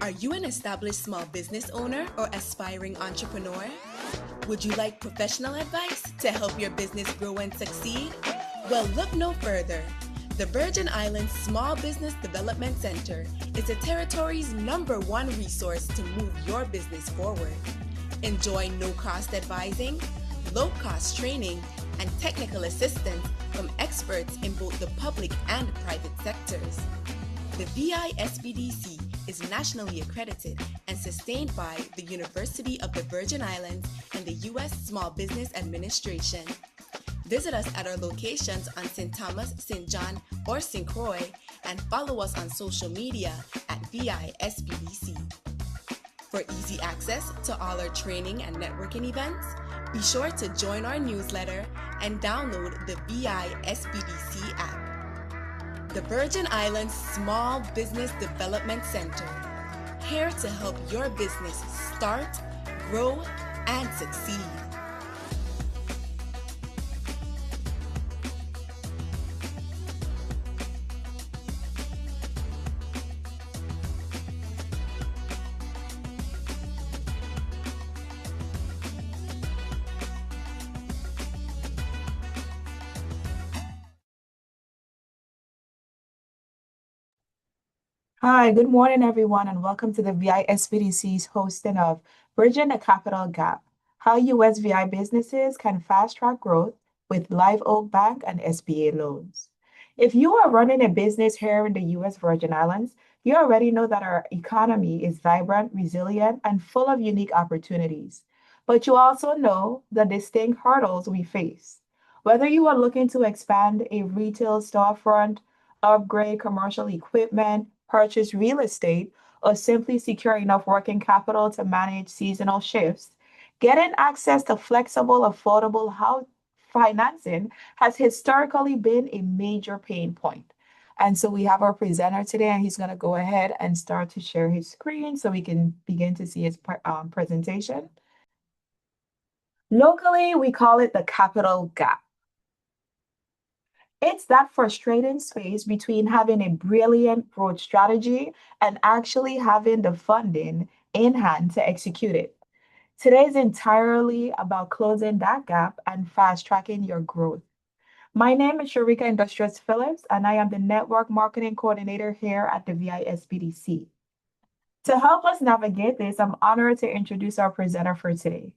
Are you an established small business owner or aspiring entrepreneur? Would you like professional advice to help your business grow and succeed? Well, look no further. The Virgin Islands Small Business Development Center is the territory's #1 resource to move your business forward. Enjoy no-cost advising, low-cost training, and technical assistance from experts in both the public and private sectors. The VI-SBDC is nationally accredited and sustained by the University of the Virgin Islands and the U.S. Small Business Administration. Visit us at our locations on St. Thomas, St. John, or St. Croix, and follow us on social media at VI-SBDC. For easy access to all our training and networking events, be sure to join our newsletter and download the VI-SBDC app. The Virgin Islands Small Business Development Center, here to help your business start, grow, and succeed. Hi, good morning, everyone, and welcome to the VISBDC's hosting of Bridging the Capital Gap, how USVI businesses can fast-track growth with Live Oak Bank and SBA loans. If you are running a business here in the US Virgin Islands, you already know that our economy is vibrant, resilient, and full of unique opportunities. But you also know the distinct hurdles we face. Whether you are looking to expand a retail storefront, upgrade commercial equipment, purchase real estate, or simply secure enough working capital to manage seasonal shifts, getting access to flexible, affordable house financing has historically been a major pain point. And so we have our presenter today, and he's going to go ahead and start to share his screen so we can begin to see his presentation. Locally, we call it the capital gap. It's that frustrating space between having a brilliant growth strategy and actually having the funding in hand to execute it. Today is entirely about closing that gap and fast tracking your growth. My name is Sharika Industrious Phillips, and I am the Network Marketing Coordinator here at the VISBDC. To help us navigate this, I'm honored to introduce our presenter for today.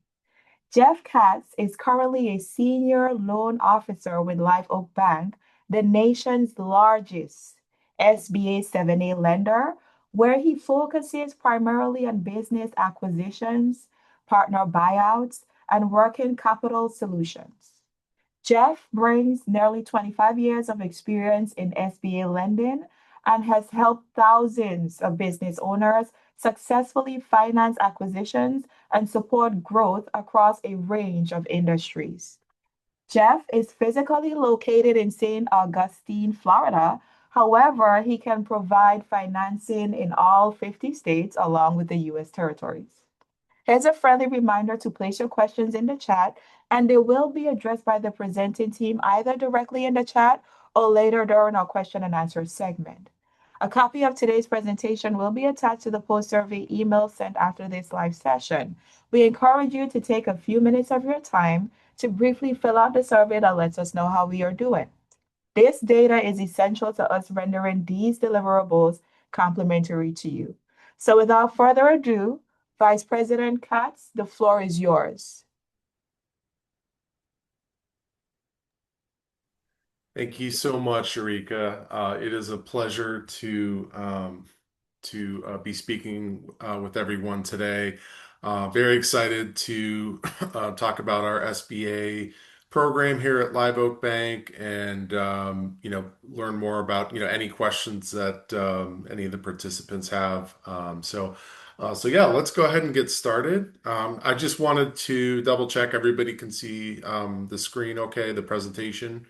Jeff Katz is currently a senior loan officer with Live Oak Bank, the nation's largest SBA 7A lender, where he focuses primarily on business acquisitions, partner buyouts, and working capital solutions. Jeff brings nearly 25 years of experience in SBA lending and has helped thousands of business owners successfully finance acquisitions and support growth across a range of industries. Jeff is physically located in St. Augustine, Florida. However, he can provide financing in all 50 states along with the US territories. Here's a friendly reminder to place your questions in the chat, and they will be addressed by the presenting team either directly in the chat or later during our question and answer segment. A copy of today's presentation will be attached to the post-survey email sent after this live session. We encourage you to take a few minutes of your time to briefly fill out the survey that lets us know how we are doing. This data is essential to us rendering these deliverables complimentary to you. So without further ado, Vice President Katz, the floor is yours. Thank you so much, Sharika. It is a pleasure to be speaking with everyone today. Very excited to talk about our SBA program here at Live Oak Bank, and learn more about any questions that any of the participants have. So yeah, let's go ahead and get started. I just wanted to double check everybody can see the screen, okay, the presentation.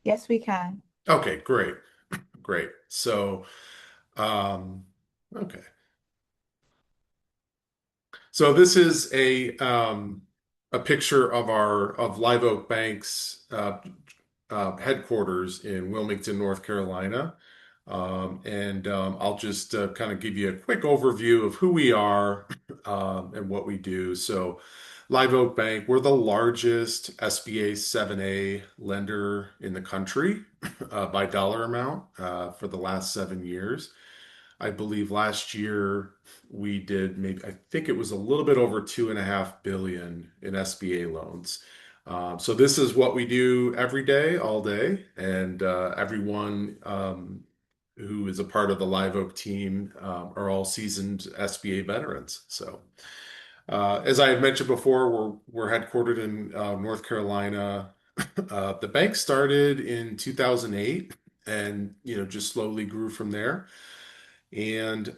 Yes, we can. Okay, great. Great. So, okay. So this is a picture of Live Oak Bank's headquarters in Wilmington, North Carolina. I'll just kind of give you a quick overview of who we are and what we do. So, Live Oak Bank, we're the largest SBA 7A lender in the country by dollar amount for the last 7 years. I believe last year we did maybe, I think it was a little bit over 2.5 billion in SBA loans. So this is what we do every day, all day, and everyone who is a part of the Live Oak team are all seasoned SBA veterans. So, as I had mentioned before, we're headquartered in North Carolina. The bank started in 2008, and just slowly grew from there. And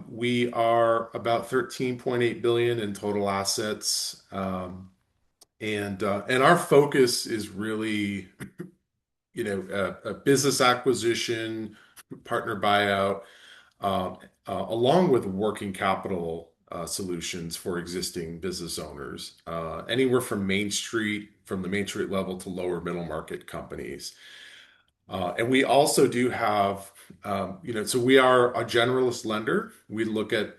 we are about 13.8 billion in total assets. And our focus is really, a business acquisition, partner buyout, um, along with working capital solutions for existing business owners, anywhere from the Main Street level to lower middle market companies. And we also do have, so we are a generalist lender. We look at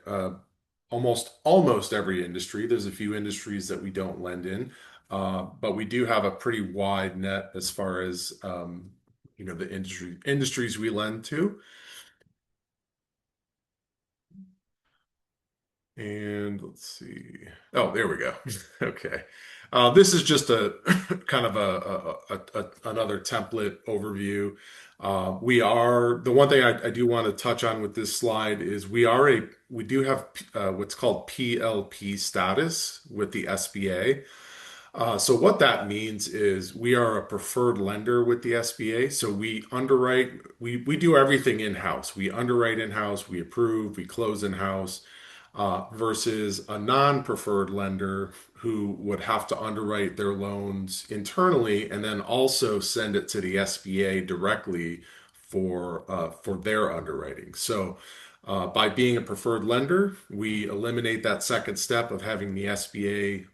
almost every industry. There's a few industries that we don't lend in, but we do have a pretty wide net as far as the industries we lend to. And let's see. Oh, there we go. Okay. This is just a kind of another template overview. We are the one thing I do want to touch on with this slide is we do have what's called PLP status with the SBA. So what that means is we are a preferred lender with the SBA. So we do everything in-house. We underwrite in-house, we approve, we close in-house, versus a non-preferred lender who would have to underwrite their loans internally and then also send it to the SBA directly for their underwriting. So by being a preferred lender, we eliminate that second step of having the SBA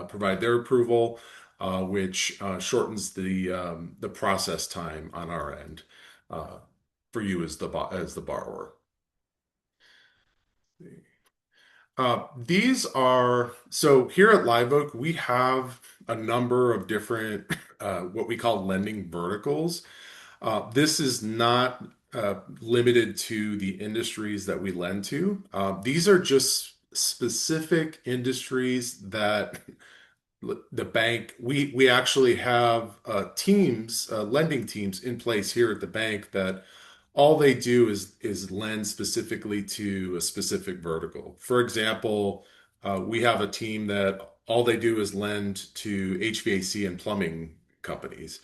provide their approval, which shortens the process time on our end for you as the borrower. These are so here at Live Oak, we have a number of different what we call lending verticals. This is not limited to the industries that we lend to. These are just specific industries that the bank we actually have teams lending teams in place here at the bank that all they do is lend specifically to a specific vertical. For example, we have a team that all they do is lend to HVAC and plumbing companies.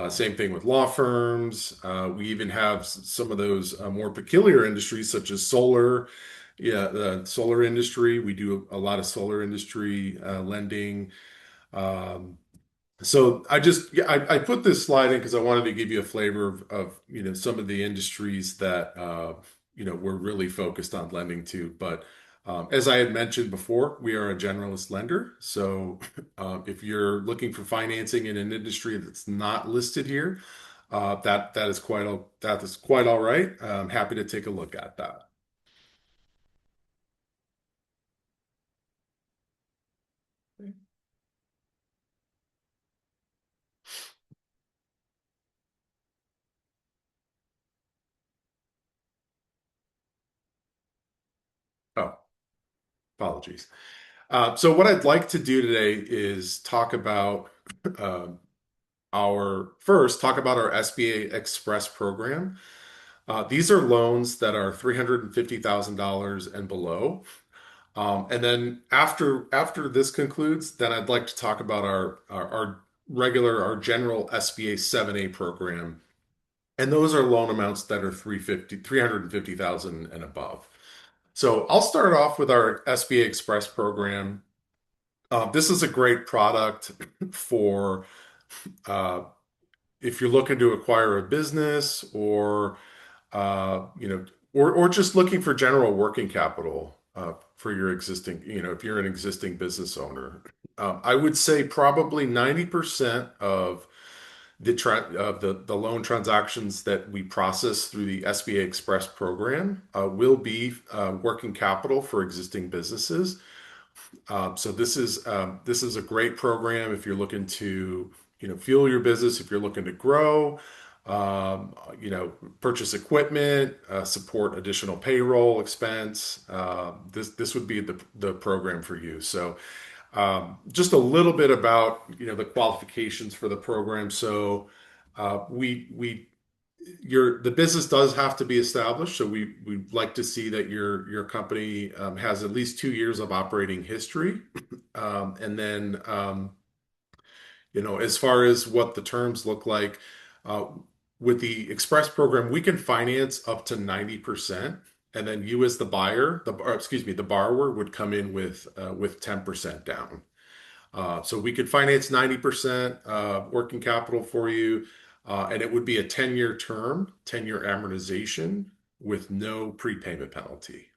Same thing with law firms. We even have some of those more peculiar industries such as solar. Yeah, the solar industry. We do a lot of solar industry lending. Um, so I put this slide in because I wanted to give you a flavor of some of the industries that we're really focused on lending to. But as I had mentioned before, we are a generalist lender. So if you're looking for financing in an industry that's not listed here, that is quite all right. I'm happy to take a look at that. Oh, apologies. So what I'd like to do today is um, talk about our SBA Express program. These are loans that are $350,000 and below. And then after this concludes, then I'd like to talk about our general SBA 7A program. And those are loan amounts that are 350,000 and above. So I'll start off with our SBA Express program. This is a great product for uh, if you're looking to acquire a business or just looking for general working capital for your existing, if you're an existing business owner. I would say probably 90% of the loan transactions that we process through the SBA Express program will be working capital for existing businesses. So this is a great program if you're looking to, fuel your business, if you're looking to grow, purchase equipment, support additional payroll expense. This would be the program for you. So just a little bit about the qualifications for the program. So we the business does have to be established. So we'd like to see that your company has at least 2 years of operating history. And then as far as what the terms look like, uh, with the Express program, we can finance up to 90%. And then you as the buyer, or excuse me, the borrower would come in with 10% down. So we could finance 90% working capital for you, and it would be a 10-year term, 10-year amortization with no prepayment penalty.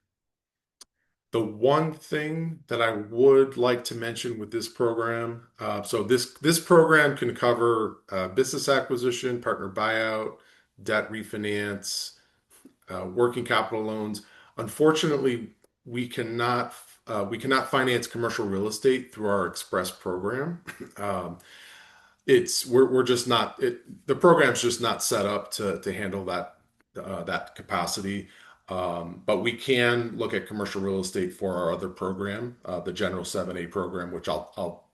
The one thing that I would like to mention with this program, so this program can cover business acquisition, partner buyout, debt refinance, working capital loans. Unfortunately, we cannot we cannot finance commercial real estate through our Express program. Um, we're just not the program's just not set up to handle that capacity. But we can look at commercial real estate for our other program, the General 7A program, which I'll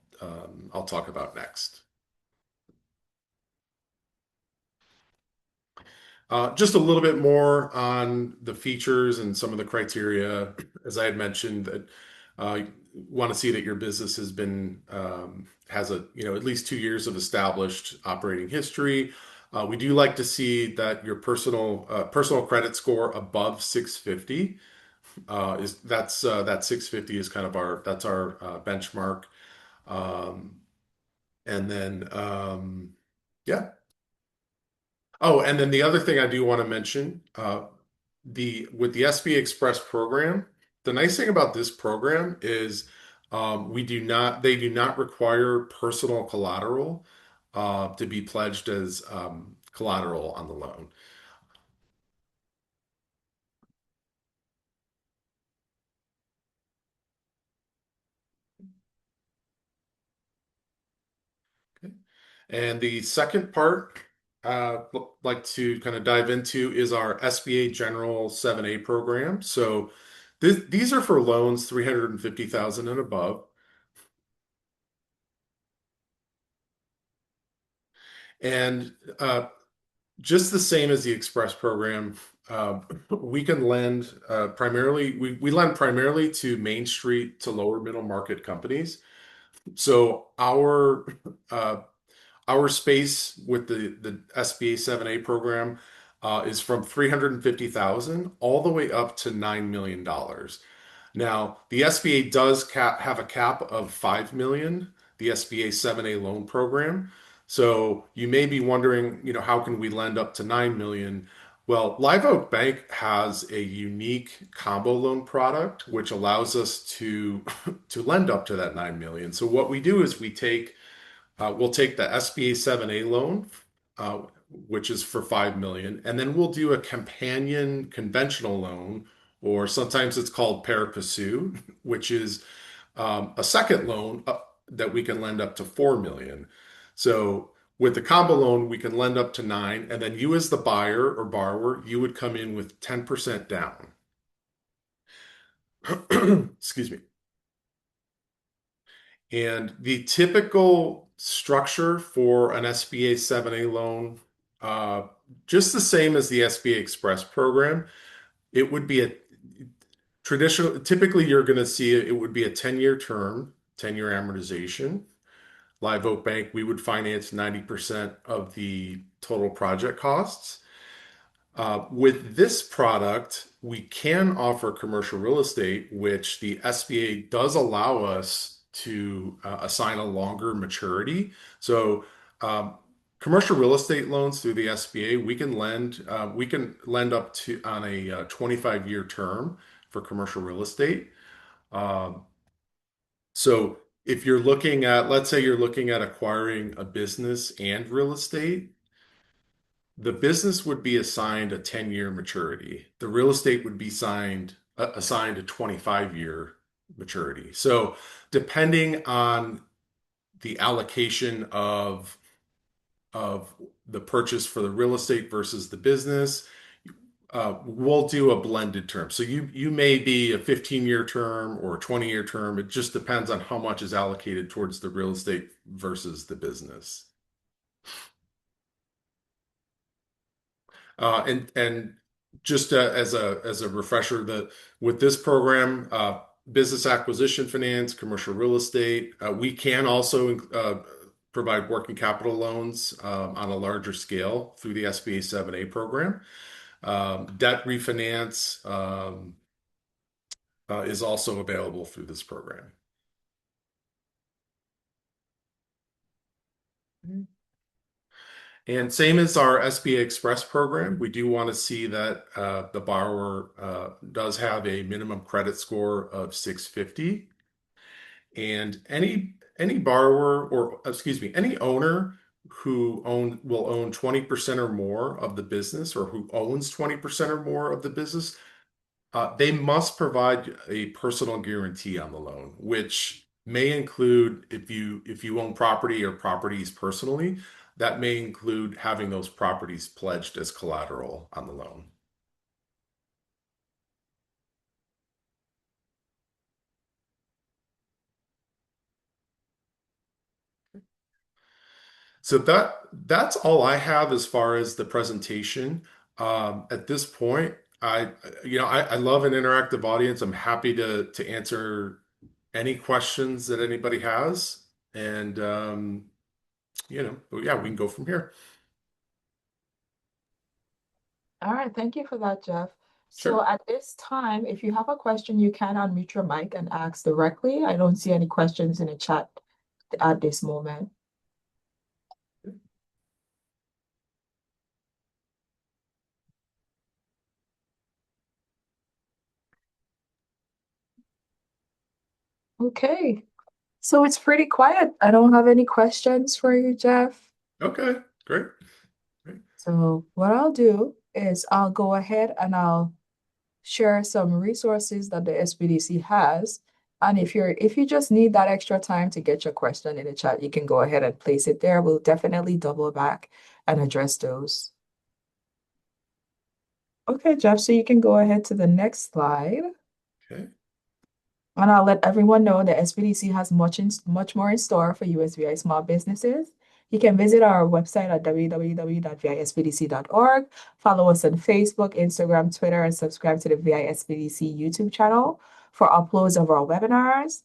talk about next. Just a little bit more on the features and some of the criteria. As I had mentioned, that want to see that your business has at least 2 years of established operating history. We do like to see that your personal credit score above 650 that 650 is kind of our benchmark. Um, and then yeah. Oh, and then the other thing I do want to mention, the with the SB Express program, the nice thing about this program is they do not require personal collateral to be pledged as collateral on the loan. Okay. And the second part like to kind of dive into is our SBA General 7A program. So these are for loans 350,000 and above. And just the same as the Express program, we can lend we lend primarily to Main Street to lower middle market companies. So uh, our space with the SBA 7A program is from 350,000 all the way up to $9 million. Now, the SBA does have a cap of 5 million, the SBA 7A loan program. So you may be wondering, how can we lend up to 9 million? Well, Live Oak Bank has a unique combo loan product which allows us to to lend up to that 9 million. So what we do is we'll take the SBA 7A loan, uh, which is for 5 million, and then we'll do a companion conventional loan, or sometimes it's called pari passu, which is a second loan that we can lend up to 4 million. So with the combo loan, we can lend up to 9, and then you as the buyer or borrower, you would come in with 10% down. Excuse me. And the typical structure for an SBA 7A loan, uh, just the same as the SBA Express program, it would be a typically you're going to see it would be a 10-year term, 10-year amortization. Live Oak Bank, we would finance 90% of the total project costs. With this product, we can offer commercial real estate, which the SBA does allow us to assign a longer maturity. So, commercial real estate loans through the SBA, we can lend up to on a 25-year term for commercial real estate. Um, so if you're looking at, let's say you're looking at acquiring a business and real estate, the business would be assigned a 10-year maturity. The real estate would be assigned a 25-year maturity. So depending on the allocation of the purchase for the real estate versus the business, we'll do a blended term. So you may be a 15-year term or a 20-year term. It just depends on how much is allocated towards the real estate versus the business. And just as a refresher, that with this program, business acquisition finance, commercial real estate, we can also provide working capital loans on a larger scale through the SBA 7A program. Debt refinance is also available through this program. And same as our SBA Express program, we do want to see that the borrower does have a minimum credit score of 650. And any borrower, or excuse me, any owner who will own 20% or more of the business, or who owns 20% or more of the business, they must provide a personal guarantee on the loan, which may include, if you own property or properties personally, that may include having those properties pledged as collateral on the loan. So that's all I have as far as the presentation. At this point, I love an interactive audience. I'm happy to answer any questions that anybody has, and yeah, we can go from here. All right, thank you for that, Jeff. So Sure. at this time, if you have a question, you can unmute your mic and ask directly. I don't see any questions in the chat at this moment. Okay, so it's pretty quiet. I don't have any questions for you, Jeff. Okay, great. So what I'll do is I'll go ahead and I'll share some resources that the SBDC has. And if you just need that extra time to get your question in the chat, you can go ahead and place it there. We'll definitely double back and address those. Okay, Jeff, so you can go ahead to the next slide. Okay. And I'll let everyone know that SBDC has much more in store for USVI small businesses. You can visit our website at www.visbdc.org. Follow us on Facebook, Instagram, Twitter, and subscribe to the VI SBDC YouTube channel for uploads of our webinars.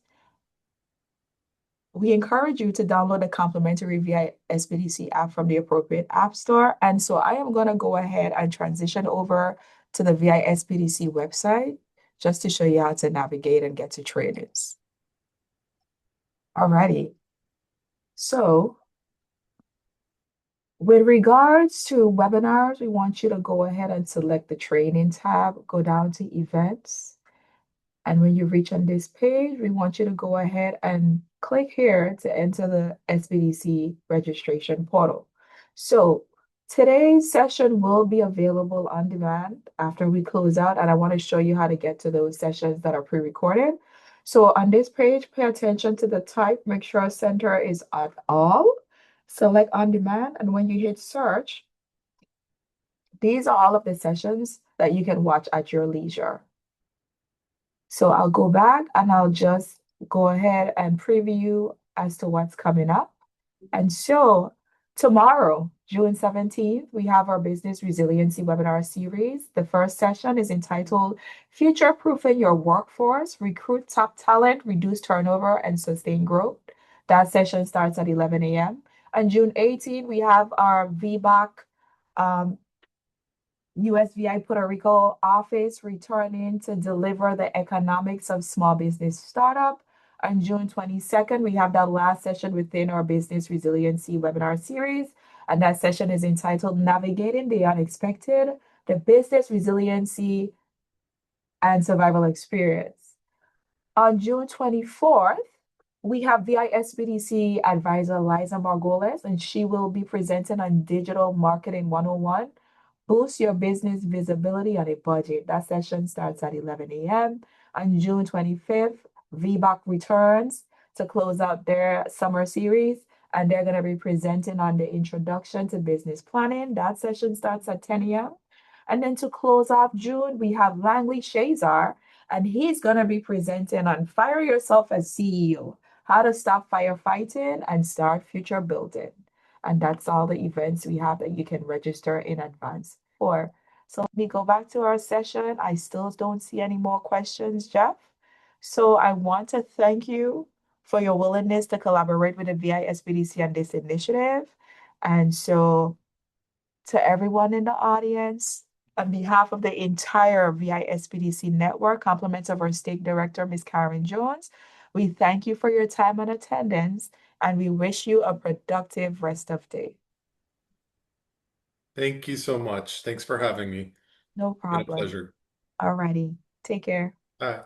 We encourage you to download the complimentary VI SBDC app from the appropriate app store. And so I am going to go ahead and transition over to the VI SBDC website just to show you how to navigate and get to trainings. Alrighty. So with regards to webinars, we want you to go ahead and select the training tab, go down to events. And when you reach on this page, we want you to go ahead and click here to enter the SBDC registration portal. So today's session will be available on demand after we close out, and I want to show you how to get to those sessions that are pre-recorded. So on this page, pay attention to the type, make sure center is on all, select on demand, and when you hit search, these are all of the sessions that you can watch at your leisure. So I'll go back and I'll just go ahead and preview as to what's coming up. And so tomorrow, June 17th, we have our Business Resiliency webinar series. The first session is entitled Future Proofing Your Workforce, Recruit Top Talent, Reduce Turnover, and Sustain Growth. That session starts at 11 a.m. On June 18th, we have our VBAC USVI Puerto Rico office returning to deliver the economics of small business startup. On June 22nd, we have that last session within our Business Resiliency webinar series, and that session is entitled Navigating the Unexpected, the Business Resiliency and Survival Experience. On June 24th, We have VISBDC advisor Liza Margolis, and she will be presenting on Digital Marketing 101. Boost your business visibility on a budget. That session starts at 11 a.m. On June 25th, VBOC returns to close out their summer series, and they're going to be presenting on the introduction to business planning. That session starts at 10 a.m. And then to close off June, we have Langley Shazar, and he's going to be presenting on Fire Yourself as CEO, how to stop firefighting and start future building. And that's all the events we have that you can register in advance for. So let me go back to our session. I still don't see any more questions, Jeff. So I want to thank you for your willingness to collaborate with the VISBDC on this initiative. And so to everyone in the audience, on behalf of the entire VISBDC network, compliments of our state director, Ms. Karen Jones, we thank you for your time and attendance, and we wish you a productive rest of day. Thank you so much. Thanks for having me. No Been a problem. pleasure. Alrighty. Take care. Bye.